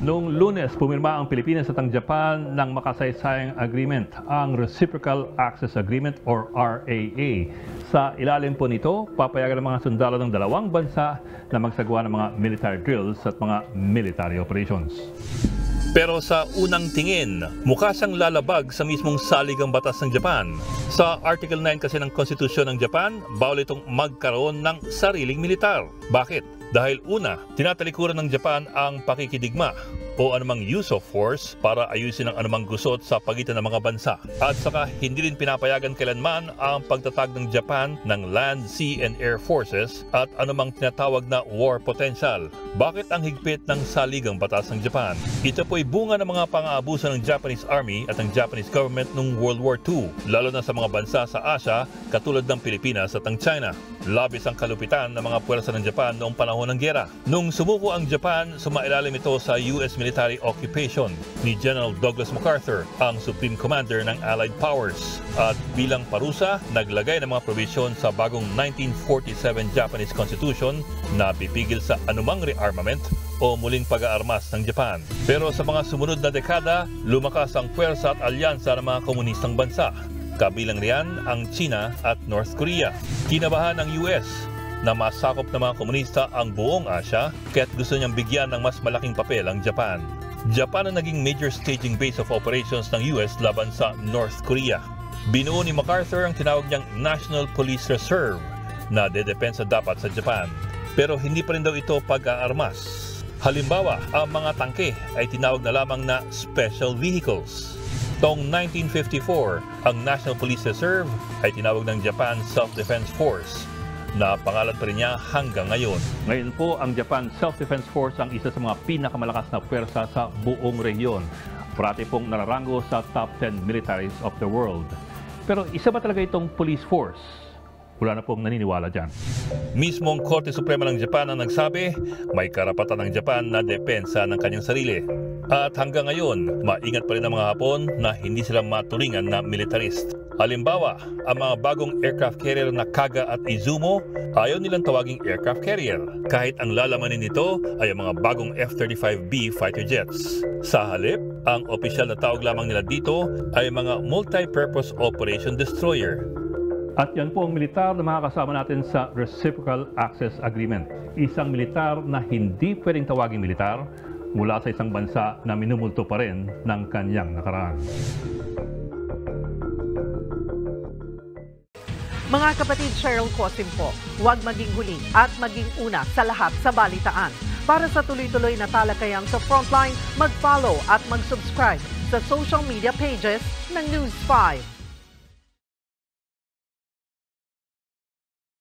Noong Lunes, pumirma ang Pilipinas at ang Japan ng makasaysayang agreement, ang Reciprocal Access Agreement or RAA. Sa ilalim po nito, papayagan ng mga sundalo ng dalawang bansa na magsagawa ng mga military drills at mga military operations. Pero sa unang tingin, mukha siyang lalabag sa mismong saligang batas ng Japan. Sa Article 9 kasi ng Konstitusyon ng Japan, bawal itong magkaroon ng sariling militar. Bakit? Dahil una, tinatalikuran ng Japan ang pakikidigma o anumang use of force para ayusin ang anumang gusot sa pagitan ng mga bansa. At saka hindi rin pinapayagan kailanman ang pagtatag ng Japan ng land, sea, and air forces at anumang tinatawag na war potential. Bakit ang higpit ng saligang batas ng Japan? Ito po'y bunga ng mga pang-aabuso ng Japanese Army at ng Japanese government noong World War II, lalo na sa mga bansa sa Asia katulad ng Pilipinas at ng China. Labis ang kalupitan ng mga puwersa ng Japan noong panahon ng giyera. Nung sumuko ang Japan, sumailalim ito sa US military occupation ni General Douglas MacArthur, ang Supreme Commander ng Allied Powers. At bilang parusa, naglagay ng mga probisyon sa bagong 1947 Japanese Constitution na pipigil sa anumang rearmament o muling pag-aarmas ng Japan. Pero sa mga sumunod na dekada, lumakas ang puwersa at alyansa ng mga komunistang bansa. Kabilang riyan ang China at North Korea. Kinabahan ng US na masakop ng mga komunista ang buong Asia kaya't gusto niyang bigyan ng mas malaking papel ang Japan. Japan ang naging major staging base of operations ng US laban sa North Korea. Binuo ni MacArthur ang tinawag niyang National Police Reserve na dedepensa dapat sa Japan. Pero hindi pa rin daw ito pag-aarmas. Halimbawa, ang mga tangke ay tinawag na lamang na special vehicles. Taong 1954, ang National Police Reserve ay tinawag ng Japan Self-Defense Force na pangalan pa rin niya hanggang ngayon. Ngayon po, ang Japan Self-Defense Force ang isa sa mga pinakamalakas na puwersa sa buong rehiyon. Parati pong nararango sa top 10 militaries of the world. Pero isa ba talaga itong police force? Wala na pong naniniwala dyan. Mismong Korte Suprema ng Japan ang nagsabi, may karapatan ng Japan na depensa ng kanyang sarili. At hanggang ngayon, maingat pa rin ang mga Hapon na hindi sila matulingan na militarist. Halimbawa, ang mga bagong aircraft carrier na Kaga at Izumo, ayaw nilang tawaging aircraft carrier, kahit ang lalamanin nito ay ang mga bagong F-35B fighter jets. Sa halip, ang opisyal na tawag lamang nila dito ay mga multi-purpose operation destroyer. At yan po ang militar na makakasama natin sa Reciprocal Access Agreement. Isang militar na hindi pwedeng tawaging militar mula sa isang bansa na minumulto pa rin ng kanyang nakaraan. Mga kapatid, Cheryl Cosim po, huwag maging huli at maging una sa lahat sa balitaan. Para sa tuloy-tuloy na talakayang sa Frontline, mag-follow at mag-subscribe sa social media pages ng News 5.